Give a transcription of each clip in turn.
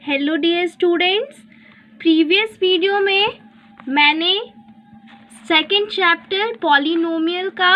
Hello dear students, previous video में मैंने second chapter polynomial का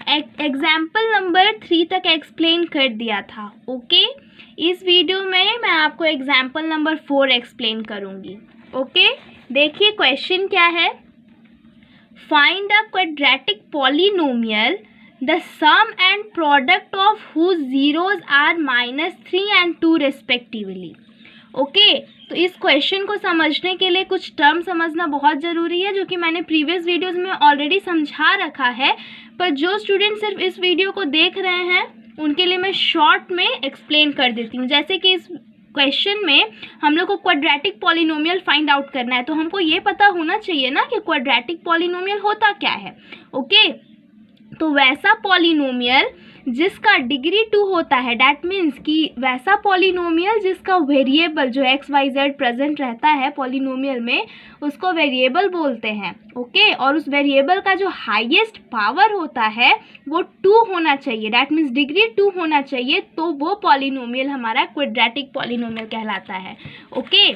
एग्जाम्पल नंबर 3 तक एक्सप्लेन कर दिया था। ओके, इस वीडियो में मैं आपको एग्जाम्पल नंबर 4 एक्सप्लेन करूँगी। ओके, देखिए क्वेश्चन क्या है। Find a quadratic polynomial the sum and product of whose zeros are -3 and 2 respectively. Okay, तो इस क्वेश्चन को समझने के लिए कुछ टर्म समझना बहुत ज़रूरी है, जो कि मैंने प्रीवियस वीडियोस में ऑलरेडी समझा रखा है, पर जो स्टूडेंट सिर्फ इस वीडियो को देख रहे हैं उनके लिए मैं शॉर्ट में एक्सप्लेन कर देती हूँ। जैसे कि इस क्वेश्चन में हम लोग को क्वाड्रेटिक पॉलिनोमियल फाइंड आउट करना है, तो हमको ये पता होना चाहिए ना कि क्वाड्रेटिक पॉलिनोमियल होता क्या है। ओके, तो वैसा पॉलिनोमियल जिसका डिग्री 2 होता है, डैट मीन्स कि वैसा पॉलिनोमियल जिसका वेरिएबल जो एक्स वाई जेड प्रेजेंट रहता है पॉलिनोमियल में, उसको वेरिएबल बोलते हैं। ओके, और उस वेरिएबल का जो हाईएस्ट पावर होता है वो 2 होना चाहिए, डैट मीन्स डिग्री 2 होना चाहिए, तो वो पॉलिनोमियल हमारा क्वाड्रेटिक पॉलिनोमियल कहलाता है। ओके,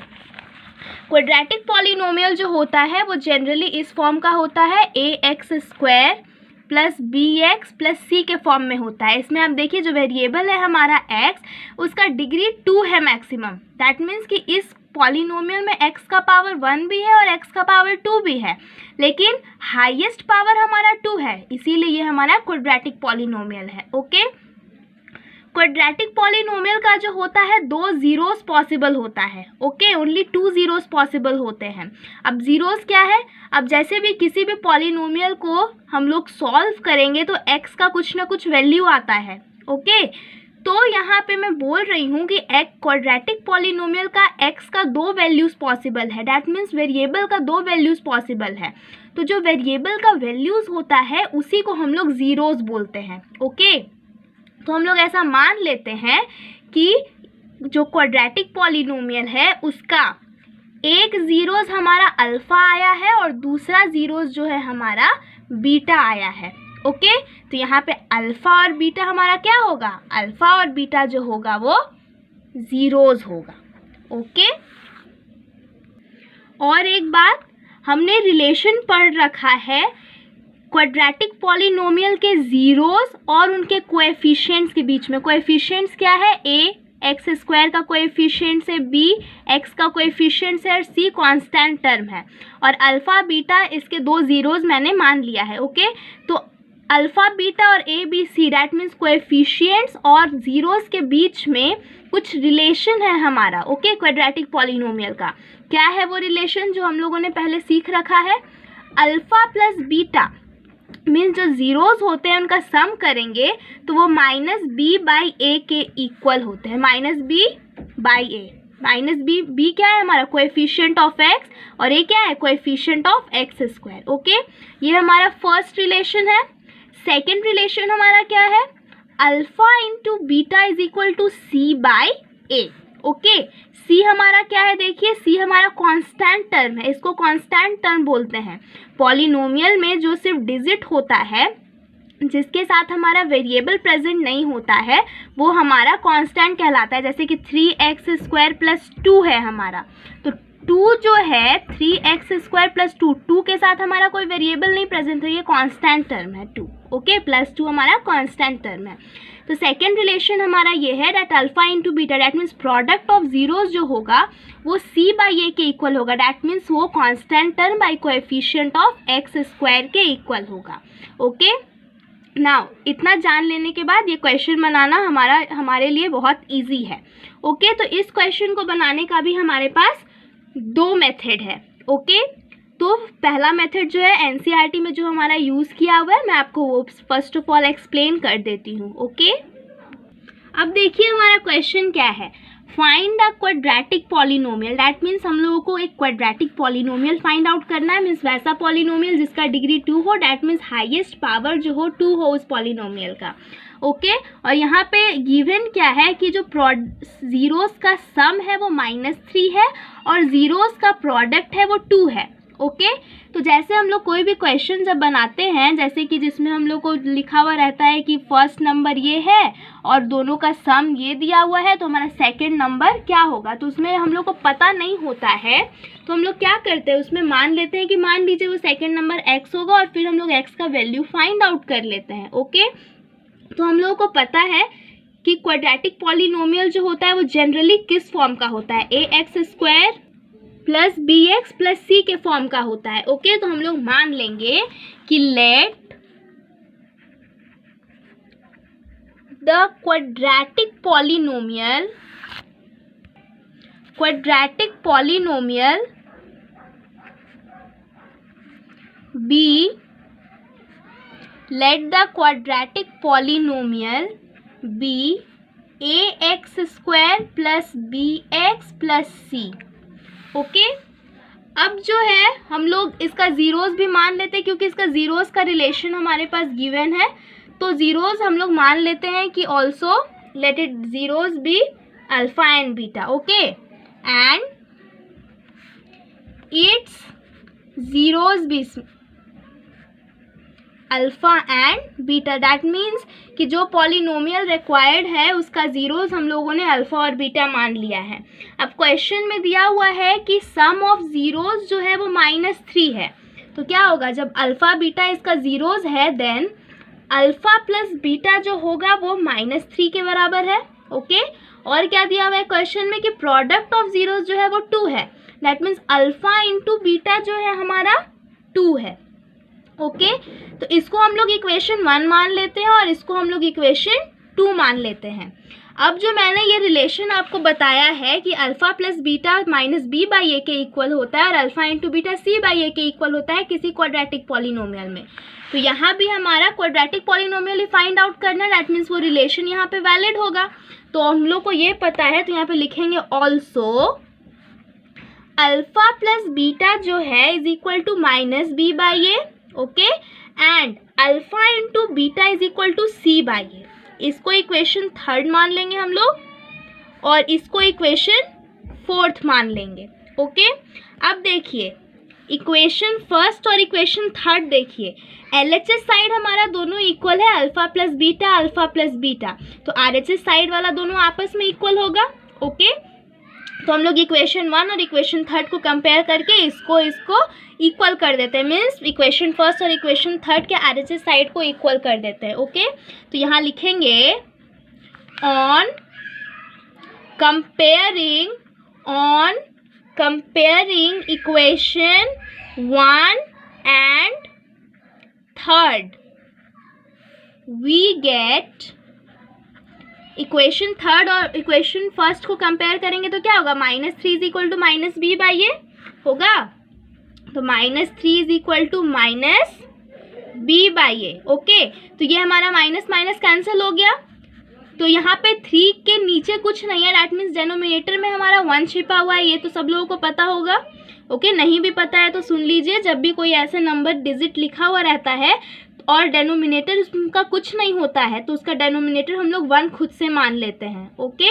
क्वाड्रेटिक पॉलिनोमियल जो होता है वो जनरली इस फॉर्म का होता है, ax² plus bx plus c के फॉर्म में होता है। इसमें आप देखिए जो वेरिएबल है हमारा x, उसका डिग्री 2 है मैक्सिमम, दैट मीन्स कि इस पॉलिनोमियल में x का पावर 1 भी है और x का पावर 2 भी है, लेकिन हाईएस्ट पावर हमारा 2 है, इसीलिए ये हमारा क्वाड्रेटिक पॉलिनोमियल है। ओके, क्वाड्रेटिक पॉलिनोमियल का जो होता है 2 जीरोस पॉसिबल होता है। ओके, ओनली 2 जीरोस पॉसिबल होते हैं। अब जीरोस क्या है, अब जैसे भी किसी भी पॉलिनोमियल को हम लोग सॉल्व करेंगे तो x का कुछ ना कुछ वैल्यू आता है। ओके, तो यहाँ पे मैं बोल रही हूँ कि एक क्वाड्रेटिक पॉलिनोमियल का x का 2 वैल्यूज़ पॉसिबल है, डैट मीन्स वेरिएबल का 2 वैल्यूज़ पॉसिबल है। तो जो वेरिएबल का वैल्यूज़ होता है उसी को हम लोग जीरोस बोलते हैं। ओके, तो हम लोग ऐसा मान लेते हैं कि जो क्वाड्रेटिक पॉलिनोमियल है उसका एक जीरोस हमारा अल्फ़ा आया है और दूसरा जीरोस जो है हमारा बीटा आया है। ओके, तो यहाँ पे अल्फ़ा और बीटा हमारा क्या होगा, अल्फ़ा और बीटा जो होगा वो जीरोस होगा। ओके, और एक बात, हमने रिलेशन पढ़ रखा है क्वाड्रेटिक पॉलिनोमियल के जीरोस और उनके कोएफिशिएंट्स के बीच में। कोएफिशिएंट्स क्या है, a x² का कोएफिशिएंट्स है, b x का कोएफिशिएंट्स है और c कांस्टेंट टर्म है, और अल्फ़ा बीटा इसके 2 जीरोस मैंने मान लिया है। ओके, तो अल्फ़ा बीटा और a b c that means coefficients और जीरोस के बीच में कुछ रिलेशन है हमारा। ओके, क्वाड्रेटिक पॉलिनोमियल का क्या है वो रिलेशन, जो हम लोगों ने पहले सीख रखा है। अल्फ़ा प्लस बीटा मीन्स जो जीरोस होते हैं उनका सम करेंगे तो वो -b/a के इक्वल होते हैं, -b/a। -b क्या है हमारा, कोएफिशिएंट ऑफ x, और a क्या है, कोएफिशिएंट ऑफ x²। ओके, ये हमारा फर्स्ट रिलेशन है। सेकंड रिलेशन हमारा क्या है, alpha into beta is equal to c/a। Okay, c हमारा क्या है, देखिए c हमारा कांस्टेंट टर्म है, इसको कांस्टेंट टर्म बोलते हैं। पॉलिनोमियल में जो सिर्फ डिजिट होता है, जिसके साथ हमारा वेरिएबल प्रेजेंट नहीं होता है, वो हमारा कांस्टेंट कहलाता है। जैसे कि 3x² प्लस 2 है हमारा, तो 2 जो है 3x² प्लस 2 के साथ हमारा कोई वेरिएबल नहीं प्रेजेंट है, ये कांस्टेंट टर्म है 2। ओके, प्लस 2 हमारा कांस्टेंट टर्म है। तो सेकेंड रिलेशन हमारा ये है that alpha into beta, that means product of zeros जो होगा वो c/a के इक्वल होगा, डैट मीन्स वो constant term by coefficient of x² के इक्वल होगा। ओके, नाउ इतना जान लेने के बाद ये क्वेश्चन बनाना हमारे लिए बहुत इजी है। ओके, तो इस क्वेश्चन को बनाने का भी हमारे पास 2 मेथड है। ओके, तो पहला मेथड जो है एनसीईआरटी में जो हमारा यूज़ किया हुआ है, मैं आपको वो फर्स्ट ऑफ ऑल एक्सप्लेन कर देती हूँ। ओके, अब देखिए हमारा क्वेश्चन क्या है, find a quadratic polynomial, that means हम लोगों को एक क्वाड्रेटिक पॉलिनोमियल फाइंड आउट करना है, मीन्स वैसा पॉलिनोमियल जिसका डिग्री 2 हो, दैट मीन्स हाईएस्ट पावर जो हो 2 हो उस पॉलिनोमियल का। ओके, और यहाँ पे गिवन क्या है कि जो जीरोस का सम है वो -3 है और जीरोस का प्रोडक्ट है वो 2 है। ओके। तो जैसे हम लोग कोई भी क्वेश्चन जब बनाते हैं, जैसे कि जिसमें हम लोग को लिखा हुआ रहता है कि फर्स्ट नंबर ये है और दोनों का सम ये दिया हुआ है, तो हमारा सेकंड नंबर क्या होगा, तो उसमें हम लोग को पता नहीं होता है, तो हम लोग क्या करते हैं, उसमें मान लेते हैं कि मान लीजिए वो सेकंड नंबर x होगा और फिर हम लोग x का वैल्यू फाइंड आउट कर लेते हैं। ओके, तो हम लोगों को पता है कि क्वाड्रेटिक पॉलिनोमियल जो होता है वो जनरली किस फॉर्म का होता है, ax² plus bx plus c के फॉर्म का होता है। ओके, तो हम लोग मान लेंगे कि let the quadratic polynomial be let the quadratic polynomial be ax² plus bx plus c। Okay, अब जो है हम लोग इसका ज़ीरोज़ भी मान लेते हैं, क्योंकि इसका ज़ीरोज़ का रिलेशन हमारे पास गिवन है, तो ज़ीरोज़ हम लोग मान लेते हैं कि also let it zeros be alpha and beta. Okay, and its zeros be alpha and beta. That means कि जो पॉलिनोमियल रिक्वायर्ड है उसका ज़ीरोज़ हम लोगों ने अल्फ़ा और बीटा मान लिया है। अब क्वेश्चन में दिया हुआ है कि सम ऑफ ज़ीरोज़ जो है वो -3 है, तो क्या होगा, जब अल्फ़ा बीटा इसका ज़ीरोज़ है देन अल्फ़ा प्लस बीटा जो होगा वो -3 के बराबर है। ओके, और क्या दिया हुआ है क्वेश्चन में कि प्रोडक्ट ऑफ ज़ीरोज़ जो है वो 2 है। That means alpha into beta जो है हमारा 2 है। ओके, तो इसको हम लोग इक्वेशन 1 मान लेते हैं और इसको हम लोग इक्वेशन 2 मान लेते हैं। अब जो मैंने ये रिलेशन आपको बताया है कि alpha plus beta minus B by A के इक्वल होता है और alpha into beta C by A के इक्वल होता है किसी क्वाड्रेटिक पॉलिनोमियल में, तो यहाँ भी हमारा क्वाड्रेटिक पॉलिनोमियल ही फाइंड आउट करना है। दैट मीन्स वो रिलेशन यहाँ पे वैलिड होगा, तो हम लोग को ये पता है, तो यहाँ पे लिखेंगे ऑल्सो अल्फ़ा प्लस बीटा जो है is equal to minus B by A. Okay, and alpha into beta is equal to C by A. इसको इक्वेशन 3 मान लेंगे हम लोग और इसको इक्वेशन 4 मान लेंगे। ओके, अब देखिए इक्वेशन 1 और इक्वेशन 3 देखिए, LHS साइड हमारा दोनों इक्वल है, अल्फ़ा प्लस बीटा, तो RHS साइड वाला दोनों आपस में इक्वल होगा। ओके, तो हम लोग इक्वेशन 1 और इक्वेशन 3 को कंपेयर करके इसको इक्वल कर देते हैं, मीन्स इक्वेशन 1 और इक्वेशन 3 के RHS साइड को इक्वल कर देते हैं। ओके, तो यहाँ लिखेंगे on comparing equation 1 and 3 we get equation 3 और इक्वेशन 1 को कंपेयर करेंगे तो क्या होगा, -3 is equal to minus B by A होगा, तो -3 is equal to minus B by A. Okay, तो ये हमारा माइनस माइनस कैंसिल हो गया, तो यहाँ पे 3 के नीचे कुछ नहीं है, दैट मीन्स डेनोमिनेटर में हमारा 1 छिपा हुआ है, ये तो सब लोगों को पता होगा। ओके, नहीं भी पता है तो सुन लीजिए, जब भी कोई ऐसे नंबर डिजिट लिखा हुआ रहता है और डेनोमिनेटर उसका कुछ नहीं होता है तो उसका डेनोमिनेटर हम लोग 1 खुद से मान लेते हैं। ओके,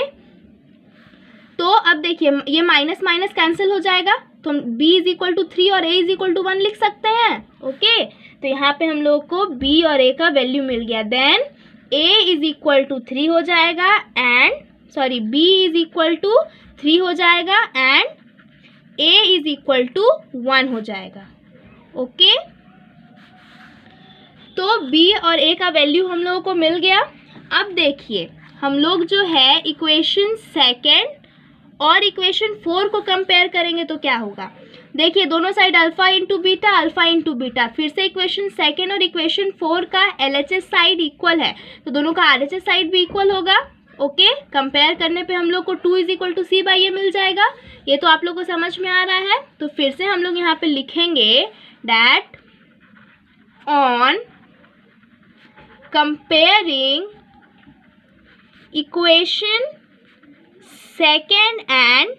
तो अब देखिए ये माइनस माइनस कैंसिल हो जाएगा, तो हम b इज इक्वल टू 3 और a इज इक्वल टू 1 लिख सकते हैं। ओके, तो यहाँ पे हम लोग को b और a का वैल्यू मिल गया, then a is equal to 3 हो जाएगा b इज इक्वल टू 3 हो जाएगा and a is equal to 1 हो जाएगा। ओके, तो b और a का वैल्यू हम लोगों को मिल गया। अब देखिए हम लोग जो है इक्वेशन 2 और इक्वेशन 4 को कंपेयर करेंगे तो क्या होगा, देखिए दोनों साइड अल्फ़ा इंटू बीटा, फिर से इक्वेशन 2 और इक्वेशन 4 का LHS साइड इक्वल है तो दोनों का RHS साइड भी इक्वल होगा। ओके, कंपेयर करने पे हम लोग को 2 is equal to C by A मिल जाएगा, ये तो आप लोग को समझ में आ रहा है। तो फिर से हम लोग यहाँ पे लिखेंगे that on comparing equation 2 and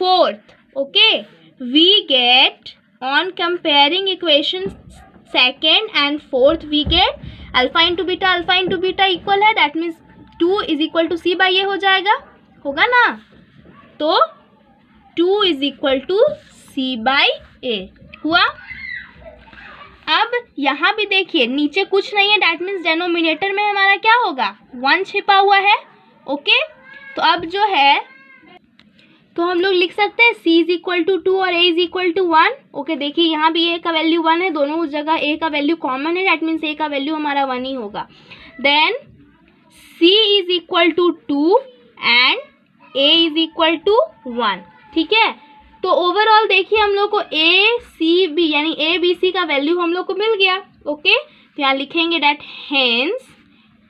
4, okay, we get on comparing equation 2 and 4 we get alpha into beta equal है, that means 2 is equal to C by A हो जाएगा, होगा ना, तो 2 is equal to C c/a हुआ। अब यहाँ भी देखिए नीचे कुछ नहीं है, डैट मीन्स डेनोमिनेटर में हमारा क्या होगा, 1 छिपा हुआ है। ओके, तो अब जो है तो हम लोग लिख सकते हैं c इज इक्वल टू 2 और a is equal to 1। Okay, देखिए यहाँ भी a का वैल्यू 1 है, दोनों उस जगह a का वैल्यू कॉमन है, डैट मीन्स a का वैल्यू हमारा 1 ही होगा। Then c is equal to 2 and a is equal to 1। ठीक है, तो ओवरऑल देखिए हम लोग को a c b यानी a b c का वैल्यू हम लोग को मिल गया। ओके, तो यहाँ लिखेंगे that hence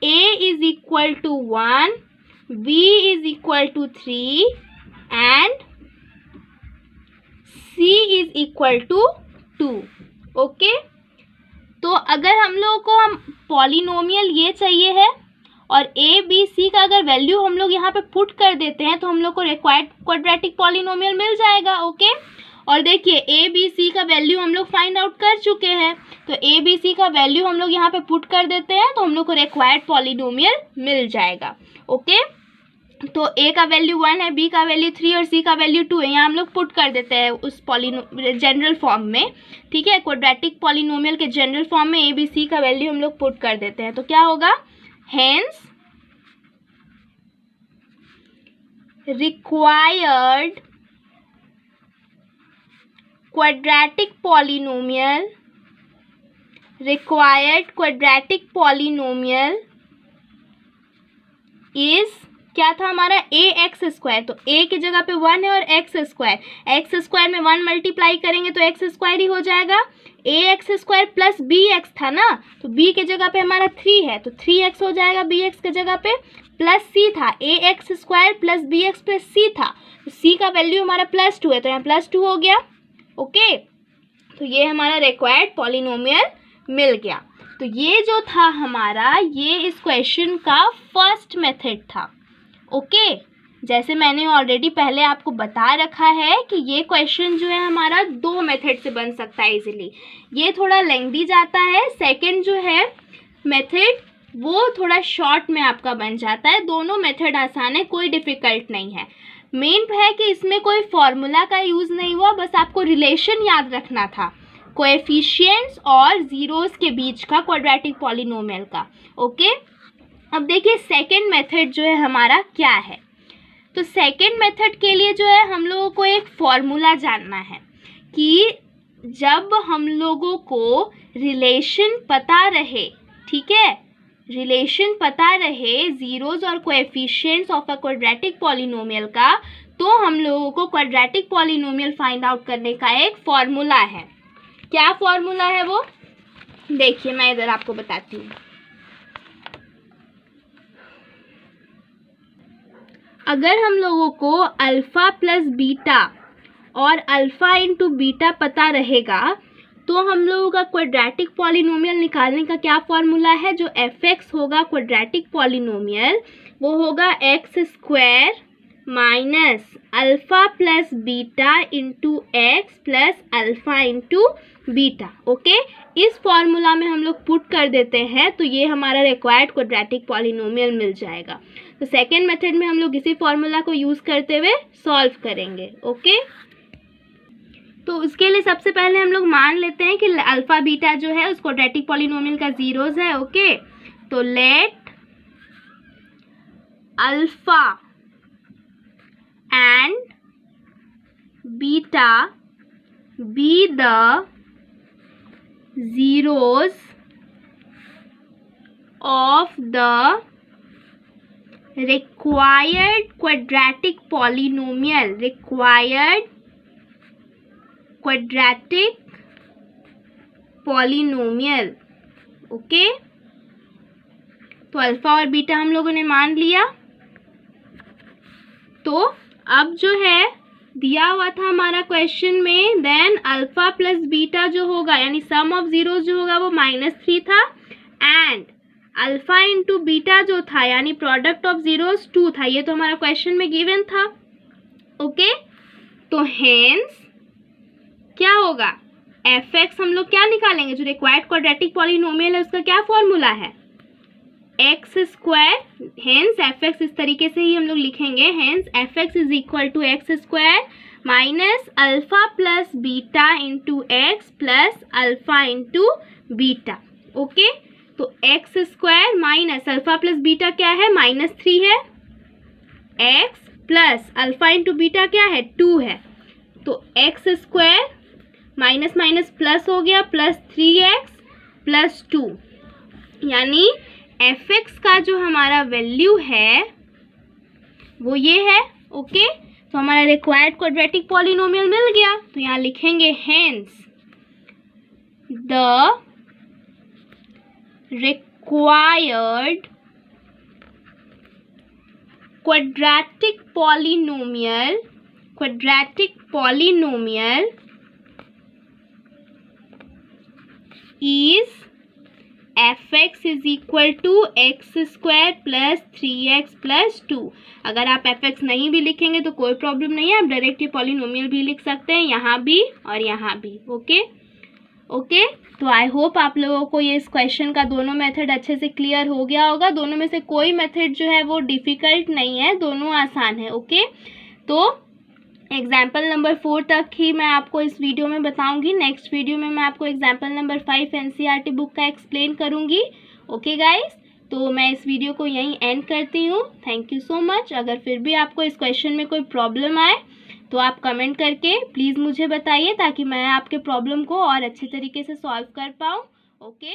a is equal to 1, b is equal to 3 and c is equal to 2। Okay, तो अगर हम लोगों को हम पॉलिनोमियल ये चाहिए है और a b c का अगर वैल्यू हम लोग यहाँ पे पुट कर देते हैं तो हम लोग को रिक्वायर्ड क्वाड्रेटिक पॉलिनोमियल मिल जाएगा। ओके, और देखिए a b c का वैल्यू हम लोग फाइंड आउट कर चुके हैं, तो a b c का वैल्यू हम लोग यहाँ पे पुट कर देते हैं तो हम लोग को रिक्वायर्ड पॉलिनोमियल मिल जाएगा। ओके, तो a का वैल्यू 1 है, b का वैल्यू 3 और c का वैल्यू 2 है, यहाँ हम लोग पुट कर देते हैं उस जनरल फॉर्म में। ठीक है, क्वाड्रेटिक पॉलिनोमियल के जनरल फॉर्म में a b c का वैल्यू हम लोग पुट कर देते हैं, तो क्या होगा, hence required quadratic polynomial is क्या था हमारा ax²। तो a की जगह पे 1 है और x² में 1 मल्टीप्लाई करेंगे तो x² ही हो जाएगा। ax² प्लस bx था ना, तो b के जगह पे हमारा 3 है तो 3x हो जाएगा bx के जगह पे, प्लस c था ax² plus bx plus c था, तो c का वैल्यू हमारा +2 है तो यहाँ +2 हो गया। ओके, तो ये हमारा रिक्वायर्ड पॉलिनोमियल मिल गया। तो ये जो था हमारा, ये इस क्वेश्चन का फर्स्ट मेथड था। ओके, जैसे मैंने ऑलरेडी पहले आपको बता रखा है कि ये क्वेश्चन जो है हमारा 2 मेथड से बन सकता है इजीली, ये थोड़ा लेंथी जाता है। सेकंड जो है मेथड वो थोड़ा शॉर्ट में आपका बन जाता है। दोनों मेथड आसान है, कोई डिफ़िकल्ट नहीं है। मेन है कि इसमें कोई फॉर्मूला का यूज़ नहीं हुआ, बस आपको रिलेशन याद रखना था कोएफिशिएंट्स और ज़ीरोज़ के बीच का क्वाड्रेटिक पॉलिनोमियल का। ओके, अब देखिए सेकंड मेथड जो है हमारा क्या है। तो सेकंड मेथड के लिए जो है हम लोगों को एक फॉर्मूला जानना है कि जब हम लोगों को रिलेशन पता रहे, ठीक है, रिलेशन पता रहे ज़ीरोज़ और coefficients of a quadratic polynomial का, तो हम लोगों को क्वाड्रेटिक पॉलिनोमियल फाइंड आउट करने का एक फॉर्मूला है। क्या फॉर्मूला है वो, देखिए मैं इधर आपको बताती हूँ। अगर हम लोगों को अल्फ़ा प्लस बीटा और अल्फ़ा इंटू बीटा पता रहेगा तो हम लोगों का क्वाड्रेटिक पॉलिनोमियल निकालने का क्या फॉर्मूला है, जो f(x) होगा क्वाड्रेटिक पॉलिनोमियल वो होगा x² minus alpha plus beta into X plus alpha into beta. Okay, इस फॉर्मूला में हम लोग पुट कर देते हैं तो ये हमारा रिक्वायर्ड क्वाड्रेटिक पॉलिनोमियल मिल जाएगा। तो सेकेंड मेथड में हम लोग इसी फॉर्मूला को यूज़ करते हुए सॉल्व करेंगे। ओके, तो उसके लिए सबसे पहले हम लोग मान लेते हैं कि अल्फ़ा बीटा जो है उस क्वाड्रेटिक पॉलिनोमियल का ज़ीरोज़ है। ओके, तो late alpha and beta be the zeros of the required quadratic polynomial, required quadratic polynomial। Okay, तो अल्फ़ा और बीटा हम लोगों ने मान लिया। तो अब जो है दिया हुआ था हमारा क्वेश्चन में, देन अल्फ़ा प्लस बीटा जो होगा यानी सम ऑफ ज़ीरोज़ जो होगा वो -3 था एंड अल्फ़ा इंटू बीटा जो था यानी प्रोडक्ट ऑफ ज़ीरोज़ 2 था। ये तो हमारा क्वेश्चन में गिवन था। ओके, तो हेंस क्या होगा, f(x) हम लोग क्या निकालेंगे, जो रिक्वायर्ड क्वाड्रेटिक पॉलिनोमियल है उसका क्या फॉर्मूला है, X square, hence F X इस तरीके से ही हम लोग लिखेंगे, hence F X is equal to X square minus alpha plus beta into X plus alpha into beta. Okay, तो X square minus alpha plus beta क्या है, -3 है, X plus alpha into beta क्या है, 2 है। तो X square minus minus plus हो गया, +3x प्लस 2, यानी एफ एक्स का जो हमारा वैल्यू है वो ये है। ओके, तो हमारा रिक्वायर्ड क्वाड्रेटिक पॉलिनोमियल मिल गया। तो यहाँ लिखेंगे hence the required quadratic polynomial is F X is equal to X square plus 3x plus 2। अगर आप एफ एक्स नहीं भी लिखेंगे तो कोई प्रॉब्लम नहीं है, आप डायरेक्ट ये पॉलिनोमियल भी लिख सकते हैं, यहाँ भी और यहाँ भी। ओके, तो आई होप आप लोगों को ये इस क्वेश्चन का दोनों मेथड अच्छे से क्लियर हो गया होगा। दोनों में से कोई मेथड जो है वो डिफ़िकल्ट नहीं है, दोनों आसान है। ओके, तो एग्जाम्पल नंबर 4 तक ही मैं आपको इस वीडियो में बताऊंगी। नेक्स्ट वीडियो में मैं आपको एग्जाम्पल नंबर 5 एनसीईआरटी बुक का एक्सप्लेन करूंगी। ओके गाइस, तो मैं इस वीडियो को यहीं एंड करती हूँ। Thank you so much. अगर फिर भी आपको इस क्वेश्चन में कोई प्रॉब्लम आए तो आप कमेंट करके प्लीज़ मुझे बताइए, ताकि मैं आपके प्रॉब्लम को और अच्छे तरीके से सॉल्व कर पाऊँ। ओके।